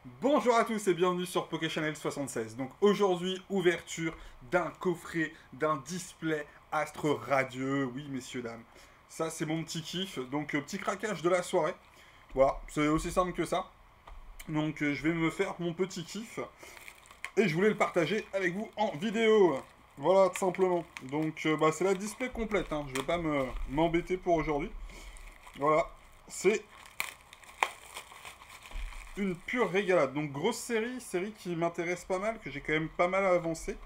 Bonjour à tous et bienvenue sur PokéChannel 76. Donc aujourd'hui, ouverture d'un coffret, d'un display astre radieux. Oui, messieurs, dames. Ça, c'est mon petit kiff. Donc, petit craquage de la soirée. Voilà, c'est aussi simple que ça. Donc, je vais me faire mon petit kiff. Et je voulais le partager avec vous en vidéo. Voilà, tout simplement. Donc, c'est la display complète. Hein. Je vais pas m'embêter pour aujourd'hui. Voilà, c'est une pure régalade. Donc grosse série qui m'intéresse pas mal, que j'ai quand même pas mal avancé.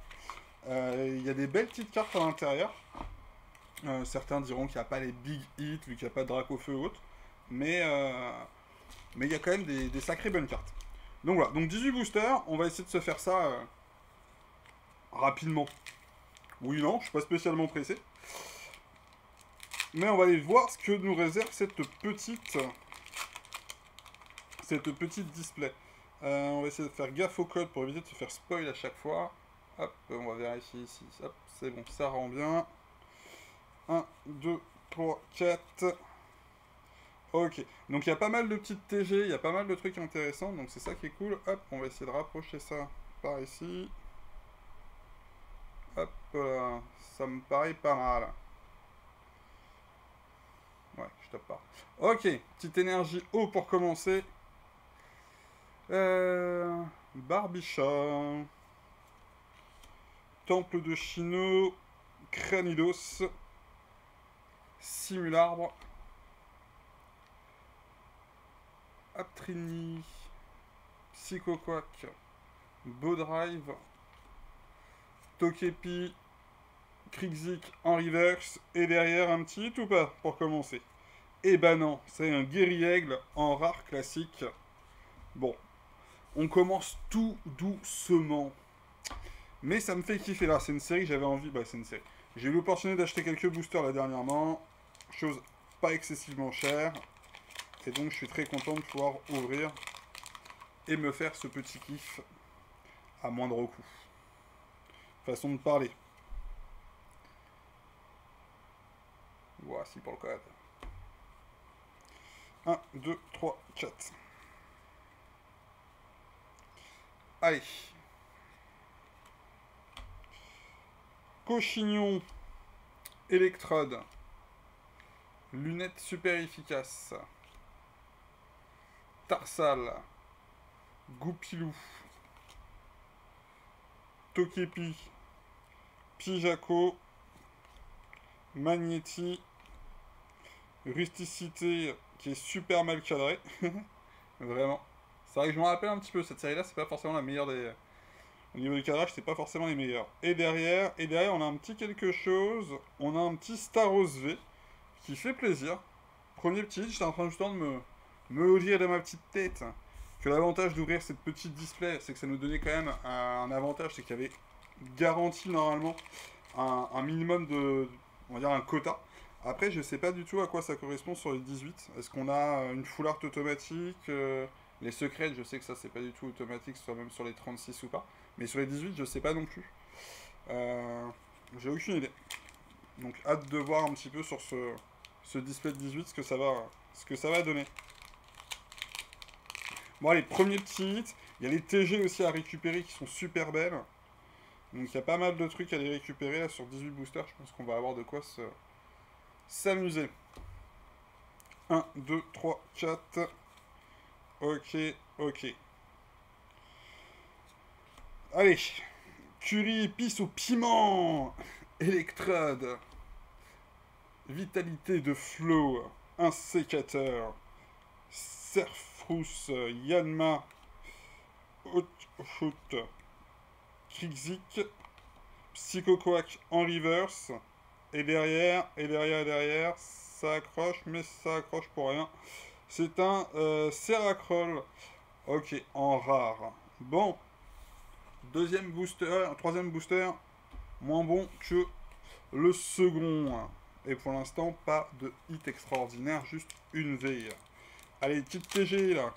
Il y a des belles petites cartes à l'intérieur. Certains diront qu'il n'y a pas les big hits, vu qu'il n'y a pas de Dracofeu ou autre. Mais il y a quand même des sacrées bonnes cartes. Donc voilà, donc 18 boosters, on va essayer de se faire ça rapidement. Oui, non, je suis pas spécialement pressé. Mais on va aller voir ce que nous réserve cette petite display. On va essayer de faire gaffe au code pour éviter de se faire spoil à chaque fois. Hop, on va vérifier ici. Hop, c'est bon, ça rend bien. 1, 2, 3, 4. Ok, donc il y a pas mal de petites TG, il y a pas mal de trucs intéressants, donc c'est ça qui est cool. Hop, on va essayer de rapprocher ça par ici. Hop, ça me paraît pas mal. Ouais, je tape pas. Ok, petite énergie eau pour commencer. Barbicha. Temple de Chino. Cranidos. Simularbre. Aptrini. Psychoquack. Bowdrive. Tokepi. Krixik en reverse. Et derrière un petit ou pas pour commencer. Eh ben non, c'est un Guerriègle en rare classique. Bon, on commence tout doucement. Mais ça me fait kiffer là, c'est une série que j'avais envie. Bah, c'est une série. J'ai eu l'opportunité d'acheter quelques boosters là dernièrement. Chose pas excessivement chère. Et donc je suis très content de pouvoir ouvrir et me faire ce petit kiff à moindre coût. Façon de parler. Voici pour le code. 1, 2, 3, 4. Allez. Cochignon. Électrode. Lunettes super efficaces. Tarsal. Goupilou. Tokepi. Pijako. Magnéti. Rusticité qui est super mal cadrée. Vraiment. C'est vrai que je me rappelle un petit peu, cette série-là, c'est pas forcément la meilleure des... Au niveau du cadrage, c'est pas forcément les meilleurs. Et derrière, on a un petit quelque chose. On a un petit Staros V qui fait plaisir. Premier petit, j'étais en train justement de me dire dans ma petite tête que l'avantage d'ouvrir cette petite display, c'est que ça nous donnait quand même un avantage, c'est qu'il y avait garanti normalement un minimum de, on va dire un quota. Après, je sais pas du tout à quoi ça correspond sur les 18. Est-ce qu'on a une full art automatique les secrets, je sais que ça c'est pas du tout automatique, soit même sur les 36 ou pas. Mais sur les 18, je sais pas non plus. J'ai aucune idée. Donc hâte de voir un petit peu sur ce display de 18 ce que ça va donner. Bon, les premiers petits hits. Il y a les TG aussi à récupérer qui sont super belles. Donc il y a pas mal de trucs à les récupérer là sur 18 boosters. Je pense qu'on va avoir de quoi s'amuser. 1, 2, 3, 4. Ok, ok. Allez. Curry épice au piment. Électrode. Vitalité de flow. Un sécateur. Serfrous. Yanma. Hot. Krixik. Psychoquack en reverse. Et derrière, ça accroche, mais ça accroche pour rien. C'est un Seracroll. Ok, en rare. Bon, troisième booster, moins bon que le second. Et pour l'instant, pas de hit extraordinaire, juste une veille. Allez, petite TG là.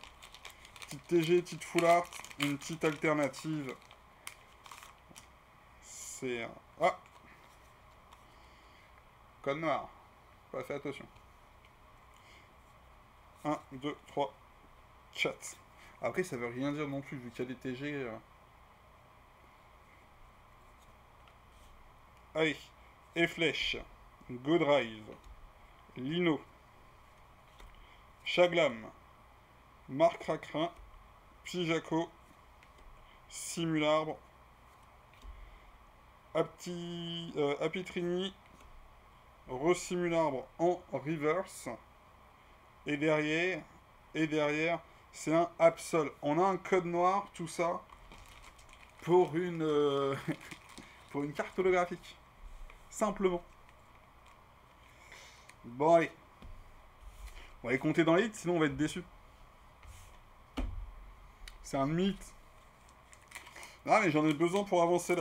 Petite TG, petite full art, une petite alternative. C'est... Ah, code noir. Pas fait attention. 1, 2, 3, 4. Après, ça veut rien dire non plus, vu qu'il y a des TG. Allez, Efflèche, Go Drive, Lino, Chaglam, Marc Racrin, Pijaco, Simularbre, Apitrini, Rosimularbre en reverse. Et derrière, c'est un Absol. On a un code noir, tout ça, pour une, pour une carte holographique. Simplement. Bon, allez. On va les compter dans les hits, sinon on va être déçus. C'est un mythe. Ah, mais j'en ai besoin pour avancer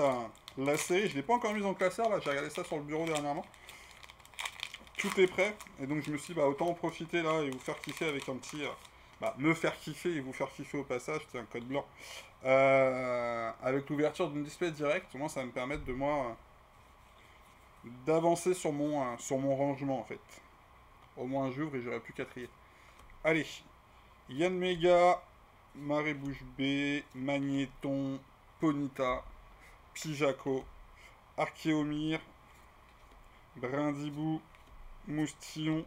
la série. Je l'ai pas encore mise en classeur, là. J'ai regardé ça sur le bureau dernièrement. Tout est prêt. Et donc, je me suis dit, bah, autant en profiter, là, et vous faire kiffer avec un petit... me faire kiffer et vous faire kiffer au passage. C'est un code blanc. Avec l'ouverture d'une display direct, au moins, ça va me permettre de, moi... d'avancer sur mon rangement, en fait. Au moins, j'ouvre et j'aurai plus qu'à trier. Allez. Yann Mega, Marée Bouche B, Magnéton, Ponita, Pijaco, Archéomir, Brindibou, Moustillon,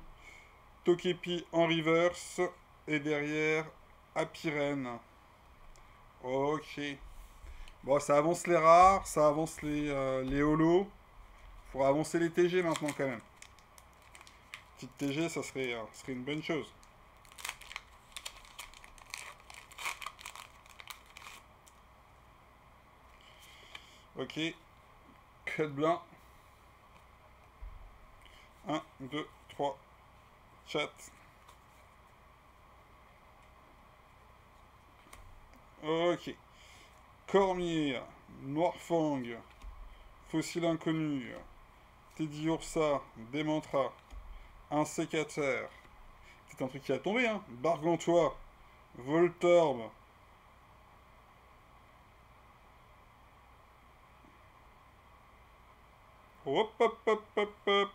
Tokepi en reverse, et derrière, Apirène. Ok. Bon, ça avance les rares, ça avance les holos. Faudra avancer les TG maintenant quand même. Petite TG, ça serait une bonne chose. Ok. Code blanc. 1, 2, 3, 4. Ok. Cormier, Noirfang, Fossile Inconnu, Teddy Ursa, Démantra, un sécateur. C'est un truc qui a tombé, hein. Bargantois, Voltorb. Hop, hop, hop, hop, hop.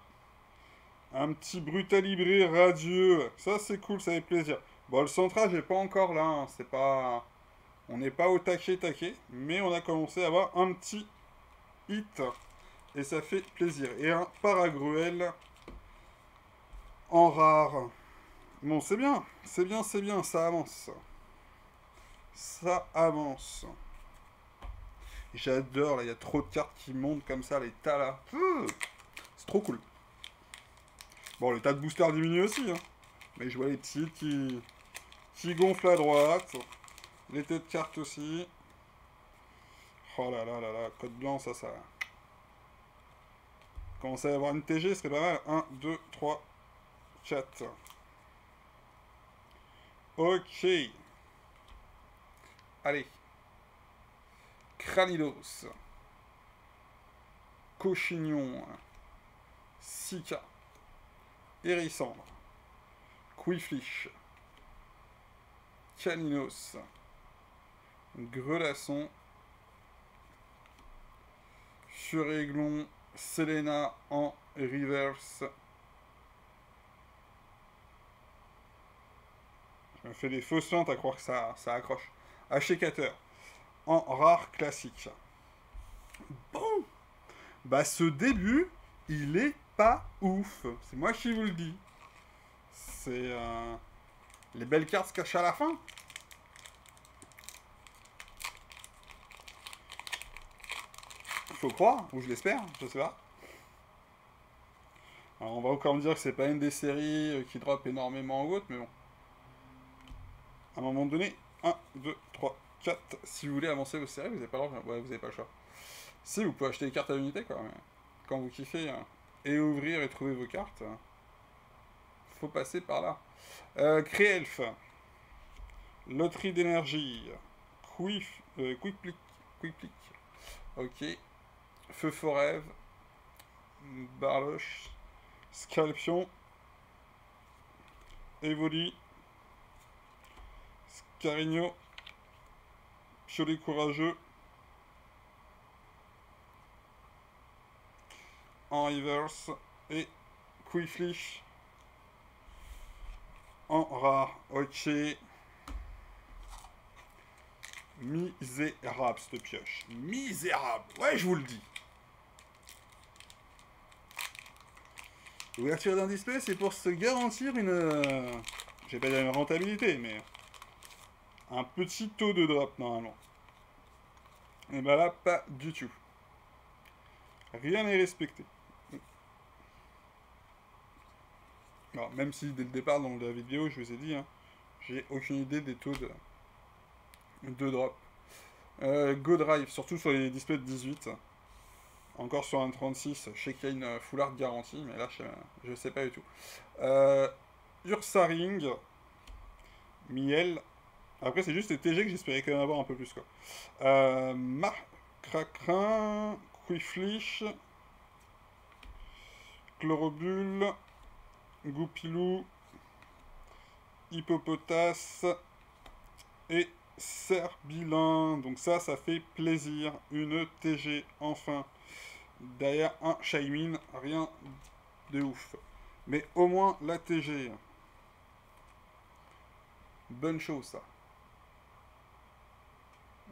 Un petit Brutalibré radieux. Ça, c'est cool, ça fait plaisir. Bon, le centrage n'est pas encore là. Hein. C'est pas... On n'est pas au taquet, mais on a commencé à avoir un petit hit. Et ça fait plaisir. Et un Paragruel en rare. Bon, c'est bien, ça avance. Ça avance. J'adore, là, il y a trop de cartes qui montent comme ça, les tas là. C'est trop cool. Bon, le tas de boosters diminue aussi, hein. Mais je vois les petits qui gonflent à droite. Les têtes de cartes aussi. Oh là là là là, code blanc, ça. Commencer à avoir une TG, ce serait pas mal. 1, 2, 3, 4. Ok. Allez. Cranidos. Cochignon. Sika. Hérissandre. Quiflish. Caninos. Grelasson. Furéglon. Selena en reverse. Je me fais des fausses feintes à croire que ça accroche. Achécateur. En rare classique. Bon. Bah ce début, il est pas ouf. C'est moi qui vous le dis. C'est... les belles cartes se cachent à la fin. Faut croire, ou je l'espère, je sais pas. Alors on va encore me dire que c'est pas une des séries qui drop énormément en haute, mais bon. À un moment donné, 1, 2, 3, 4. Si vous voulez avancer vos séries, vous n'avez pas le droit. Ouais, vous n'avez pas le choix. Si, vous pouvez acheter des cartes à l'unité, quoi. Mais quand vous kiffez, et ouvrir et trouver vos cartes, faut passer par là. Créelf. Loterie d'énergie. Quick Plick. Ok. Feu Forève. Barloche. Scalpion. Evoli. Scarigno. Piolet courageux. En reverse. Et Quiflish. En rare. Ok. Misérable, cette pioche. Misérable. Ouais, je vous le dis. L'ouverture d'un display, c'est pour se garantir une... je vais pas dire une rentabilité, mais... un petit taux de drop, normalement. Et ben là, pas du tout. Rien n'est respecté. Alors, même si, dès le départ, dans la vidéo, je vous ai dit, hein, j'ai aucune idée des taux de drop. Go Drive, surtout sur les displays de 18. Encore sur un 36, je sais qu'il y a une full art garantie, mais là, je sais pas du tout. Ursaring, Miel. Après, c'est juste les TG que j'espérais quand même avoir un peu plus, quoi. Cracrin, Quiflish, Chlorobule, Goupilou, Hippopotas et Serbilin. Donc ça fait plaisir. Une TG, enfin. Derrière un Shaymin, rien de ouf. Mais au moins la TG. Bonne chose, ça.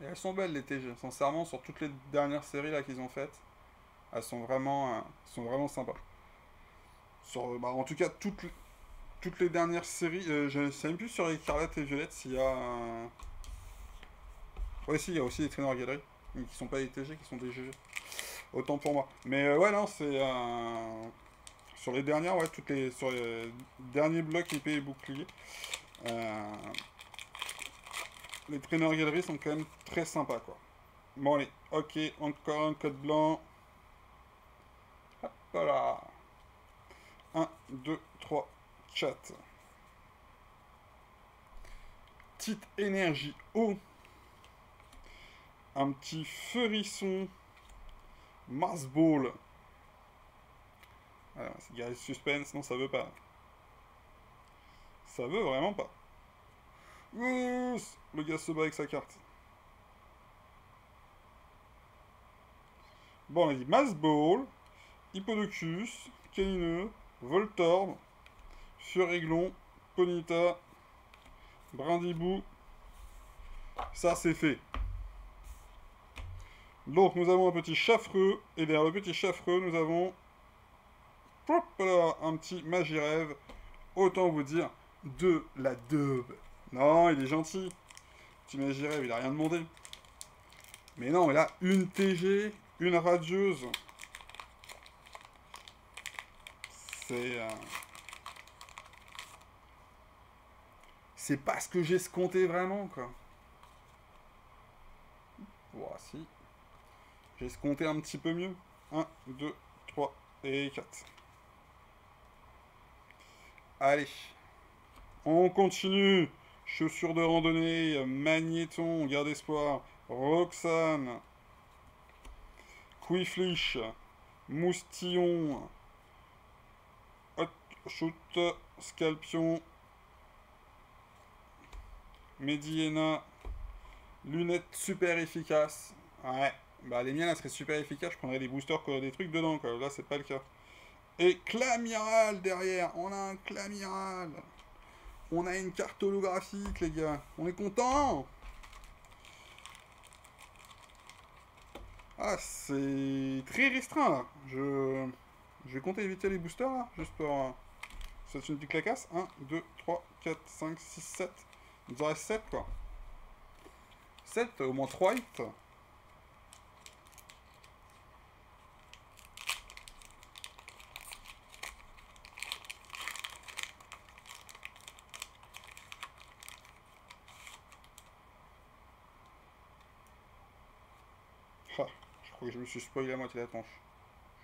Et elles sont belles, les TG. Sincèrement, sur toutes les dernières séries là qu'ils ont faites, elles sont vraiment sympas. Sur, bah, en tout cas, toutes les dernières séries, je ne sais même plus sur Écarlate et Violette s'il y a... Ouais, si, il y a aussi des traîneurs galeries, mais qui sont pas des TG, qui sont des GG. Autant pour moi. Mais ouais, non, c'est... sur les dernières, ouais, sur les derniers blocs épée et bouclier, les traîneurs galeries sont quand même très sympas, quoi. Bon, allez, ok, encore un code blanc. Hop là. 1, 2, 3, 4. Petite énergie eau. Un petit feurisson. Mars Ball. Alors, c'est garder le suspense, non, ça veut pas. Ça veut vraiment pas. Ouh, le gars se bat avec sa carte. Bon, on a dit Mars Ball, Hippodocus, Canineux, Voltorb, Furéglon, Ponyta, Brindibou. Ça, c'est fait. Donc, nous avons un petit Chaffreux, et derrière le petit Chaffreux, nous avons... Hop là, un petit Magirève. Autant vous dire, de la dub. Non, il est gentil. Petit Magirève, il a rien demandé. Mais non, il a une TG, une radieuse. C'est... c'est pas ce que j'ai escompté vraiment, quoi. Voici. J'ai escompté un petit peu mieux. 1, 2, 3 et 4. Allez. On continue. Chaussures de randonnée, Magnéton, Garde Espoir, Roxane, Quiflish, Moustillon, Hot Shoot, Scalpion, Mediena, lunettes super efficaces. Ouais, bah les miennes elles seraient super efficaces, je prendrais des boosters qui auraient des trucs dedans, quoi. Là c'est pas le cas. Et Clamiral derrière, on a un Clamiral. On a une carte holographique, les gars. On est content. Ah, c'est très restreint, là. Je vais compter éviter les boosters, là. Juste pour... c'est une petite clacasse. 1, 2, 3, 4, 5, 6, 7. Il nous en reste 7, quoi. 7, au moins 3 hits. Ah, je crois que je me suis spoilé la moitié de la tronche.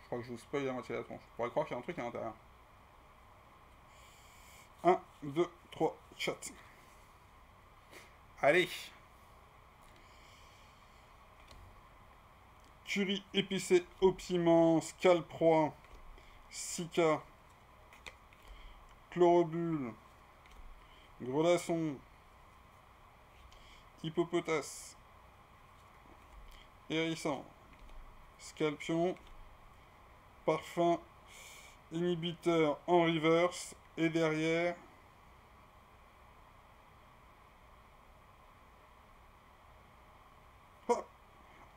Je crois que je vous spoil la moitié de la tronche. On pourrait croire qu'il y a un truc à l'intérieur. 1, 2, 3, 4. Allez. Curry épicé au piment, Scalproie, Sika, Chlorobule, Grelasson, Hippopotas, Hérisson, Scalpion, Parfum, Inhibiteur en reverse, et derrière...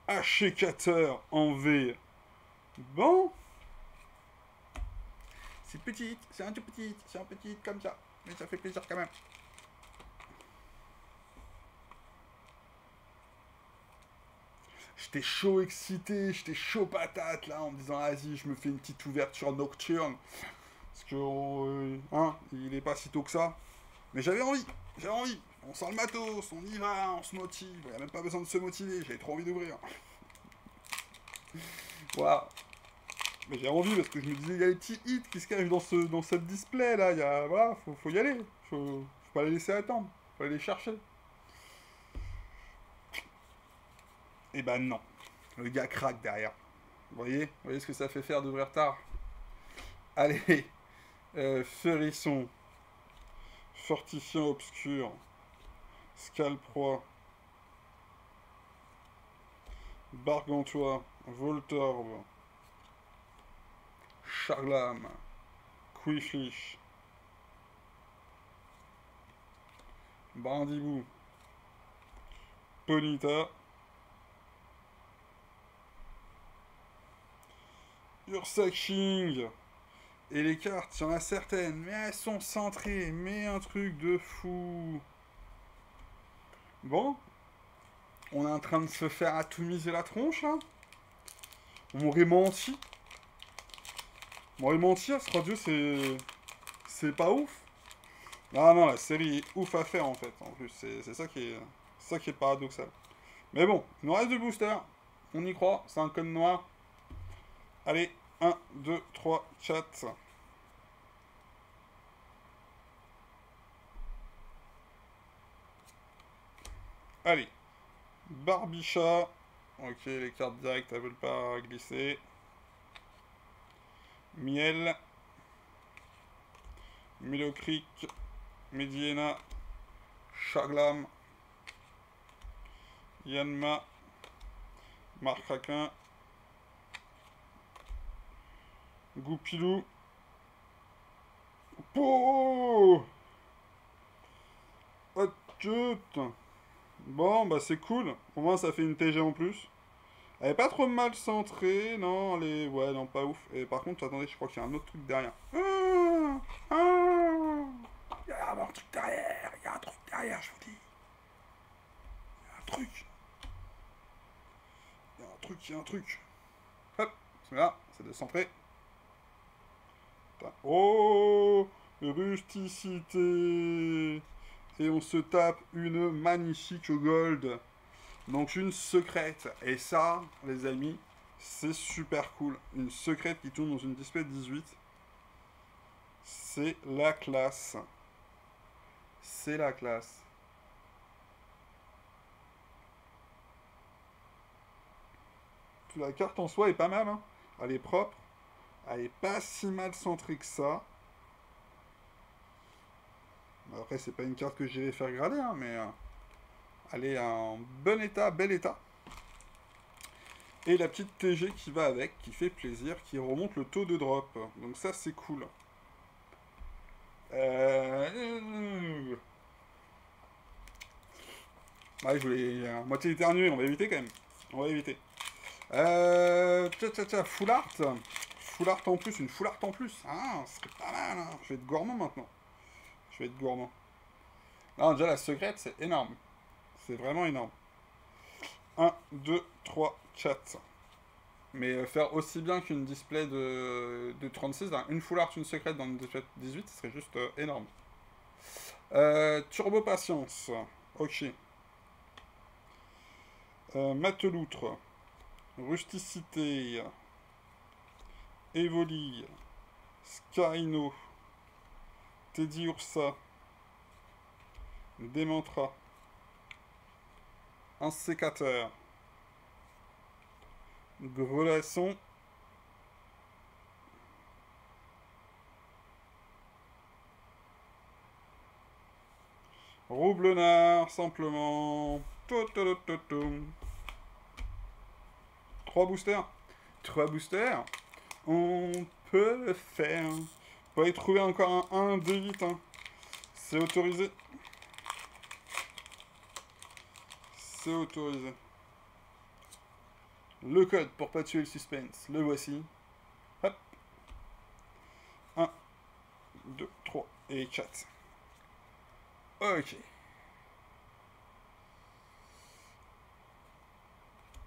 Achécateur en V. Bon. C'est petite, c'est un tout petit, c'est un petit comme ça. Mais ça fait plaisir quand même. J'étais chaud excité, j'étais chaud patate là en me disant vas-y je me fais une petite ouverture nocturne. Parce que hein, il est pas si tôt que ça. Mais j'avais envie, j'avais envie. On sent le matos, on y va, on se motive. Il n'y a même pas besoin de se motiver, j'avais trop envie d'ouvrir. Voilà. Mais j'ai envie parce que je me disais, il y a les petits hits qui se cachent dans cette display là. Voilà, faut y aller. Faut pas les laisser attendre. Faut aller les chercher. Et ben non. Le gars craque derrière. Vous voyez ce que ça fait faire d'ouvrir tard. Allez. Férisson. Fortifiant obscur. Scalproie. Bargantois. Voltorbe. Charlam. Quiflich. Brindibou. Ponita. Ursaching. Et les cartes, il y en a certaines, mais elles sont centrées, mais un truc de fou. Bon, on est en train de se faire atomiser la tronche, là. On m'aurait menti. On m'aurait menti, Astrodieu, c'est pas ouf. Non, non, la série est ouf à faire, en fait. En plus, c'est ça qui est paradoxal. Mais bon, il nous reste deux boosters. On y croit, c'est un code noir. Allez, 1, 2, 3, 4. Allez. Barbichat. Ok, les cartes directes, elles veulent pas glisser. Miel. Milocric. Mediena. Chaglam. Yanma. Marcraquin. Goupilou. Oh, oh chut. Bon, bah c'est cool. Au moins, ça fait une TG en plus. Elle est pas trop mal centrée. Non, elle est... Ouais, non, pas ouf. Et par contre, attendez, je crois qu'il y a un autre truc derrière. Il y a un truc derrière. Il y a un truc derrière, je vous dis. Il y a un truc. Il y a un truc, il y a un truc. Hop, c'est là, c'est décentré. Oh, rusticité. Et on se tape une magnifique gold. Donc une secrète. Et ça, les amis, c'est super cool. Une secrète qui tourne dans une display 18. C'est la classe. C'est la classe. La carte en soi est pas mal. Hein. Elle est propre. Elle est pas si mal centrée que ça. Après, c'est pas une carte que j'irai faire grader, hein, mais elle est en bon état, bel état. Et la petite TG qui va avec, qui fait plaisir, qui remonte le taux de drop. Donc ça, c'est cool. Ouais, je voulais moitié éternuer, on va éviter quand même. On va éviter. Full art. Full art en plus, une full art en plus. Ah, ce serait pas mal, hein. Je vais être gourmand maintenant. Je vais être gourmand. Non, déjà la secrète, c'est énorme. C'est vraiment énorme. 1, 2, 3, 4. Mais faire aussi bien qu'une display de 36, une full art, une secrète dans une display 18, ce serait juste énorme. Turbo Patience. Ok. Mateloutre. Rusticité. Evoli. Scarino. Teddy Ursa. Démantra. Un sécateur. Grelasson. Roublenard, simplement. 3 boosters. 3 boosters. On peut le faire. On peut y trouver encore un 1D8. Hein. C'est autorisé. C'est autorisé. Le code pour pas tuer le suspense, le voici. Hop. 1, 2, 3 et 4. Ok.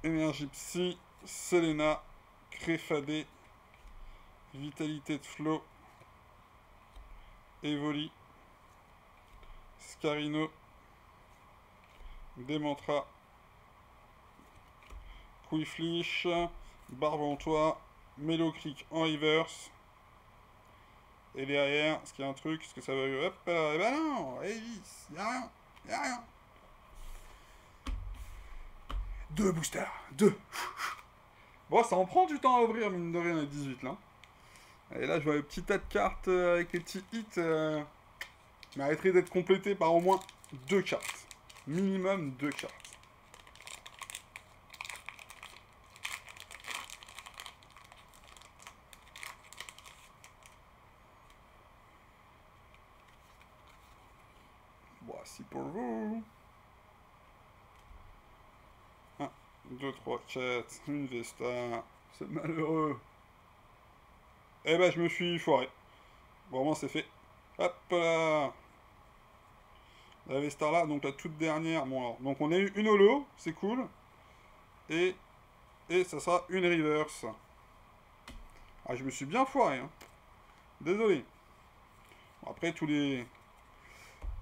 Énergie Psy, Selena, Créfadé, Vitalité de Flow, Evoli, Scarino, Démantra, Quiflish, Barbantois, Mélocric en reverse. Et derrière, est-ce qu'il y a un truc? Est-ce que ça va... Hop, et ben non, Elvis, y'a rien, y'a rien. 2 boosters, 2. Bon, ça en prend du temps à ouvrir, mine de rien, à 18 là. Et là, je vois le petit tas de cartes avec les petits hits mériterait d'être complété par au moins 2 cartes. Minimum 2 cartes. Voici pour vous. 1, 2, 3, 4. Une Vesta. C'est malheureux. Eh ben, je me suis foiré. Vraiment, c'est fait. Hop là. La Vesta là, donc la toute dernière. Bon, alors, donc on a eu une holo, c'est cool. Et ça sera une reverse. Ah, je me suis bien foiré. Hein. Désolé. Bon, après, tous les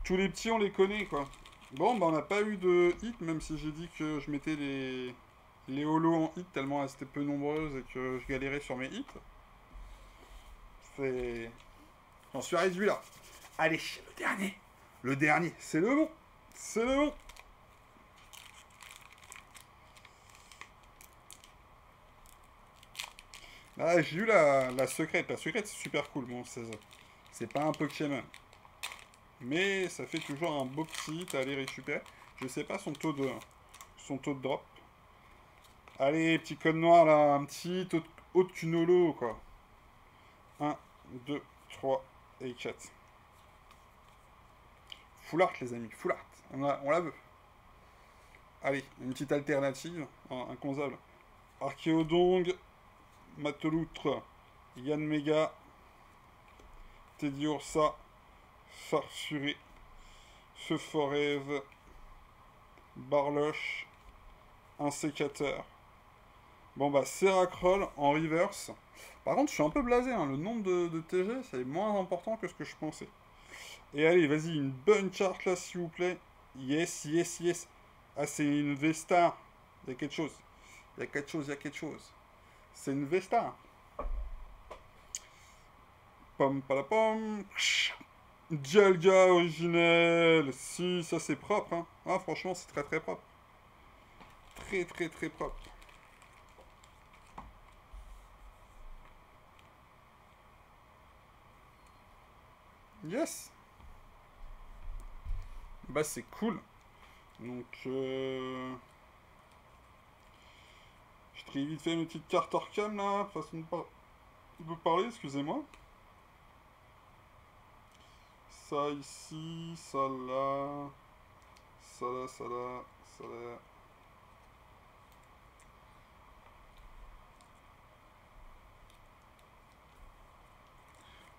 petits, on les connaît, quoi. Bon, bah, on n'a pas eu de hit, même si j'ai dit que je mettais les holos en hit, tellement elles étaient peu nombreuses et que je galérais sur mes hits. C'est... J'en suis réduit là. Allez, le dernier. Le dernier, c'est le bon. C'est le bon. Ah, j'ai eu la secrète. La secrète, c'est super cool. Bon, c'est pas un Pokémon. Mais ça fait toujours un beau petit hit à aller récupérer. Je sais pas son taux de drop. Allez, petit code noir là. Un petit hit autre qu'une holo, quoi. 1, 2, 3 et 4. Full art, les amis. Full art. On la veut. Allez, une petite alternative. Un console. Archéodong. Mateloutre, Yann Mega, Teddy Ursa, Farsuré, Feu Forève, Barloche, un sécateur. Bon bah, Seracroll en reverse. Par contre, je suis un peu blasé, hein. Le nombre de TG, c'est moins important que ce que je pensais. Et allez, vas-y, une bonne charte là, s'il vous plaît. Yes, yes, yes. Ah, c'est une Vesta. Il y a quelque chose. Il y a quelque chose, il y a quelque chose. C'est une Vesta. Pom palapom. Dialga originel. Si, ça c'est propre. Hein. Ah, franchement, c'est très très propre. Très très très propre. Yes. Bah, c'est cool. Donc, je trie vite fait mes petites cartes Orcam là. Façon de parler, excusez-moi. Ça ici, ça là, ça là, ça là, ça là.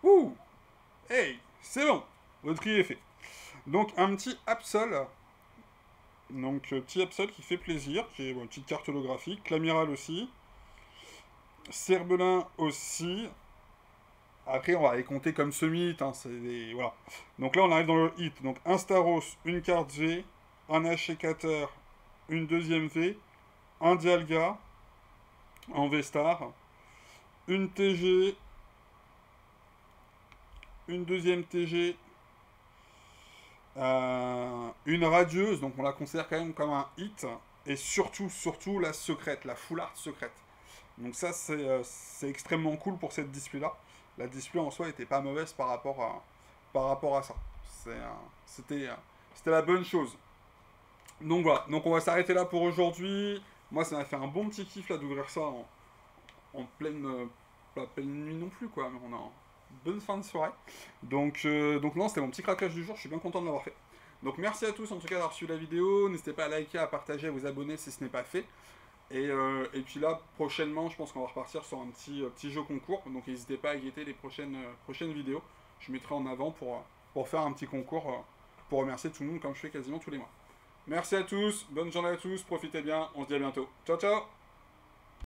Ouh! Hey! C'est bon! Le tri est fait. Donc un petit Absol. Donc petit Absol qui fait plaisir, qui est une petite carte holographique. L'amiral aussi. Cerbelin aussi. Après, on va les compter comme semi-hit. Hein, voilà. Donc là, on arrive dans le hit. Donc un Staros, une carte V, un Achécateur, une deuxième V, un Dialga en V-Star, une TG, une deuxième TG, une radieuse, donc on la considère quand même comme un hit, et surtout la secrète, la full art secrète. Donc ça, c'est extrêmement cool pour cette display-là. La display en soi était pas mauvaise par rapport à ça. C'était la bonne chose. Donc voilà, donc on va s'arrêter là pour aujourd'hui. Moi, ça m'a fait un bon petit kiff là d'ouvrir ça en pleine, pas pleine nuit non plus quoi, mais on a une bonne fin de soirée. Donc non, c'était mon petit craquage du jour, je suis bien content de l'avoir fait. Donc merci à tous en tout cas d'avoir suivi la vidéo, n'hésitez pas à liker, à partager, à vous abonner si ce n'est pas fait. Et puis là, prochainement, je pense qu'on va repartir sur un petit jeu concours. Donc n'hésitez pas à guetter les prochaines vidéos. Je mettrai en avant pour faire un petit concours pour remercier tout le monde comme je fais quasiment tous les mois. Merci à tous, bonne journée à tous, profitez bien, on se dit à bientôt. Ciao ciao.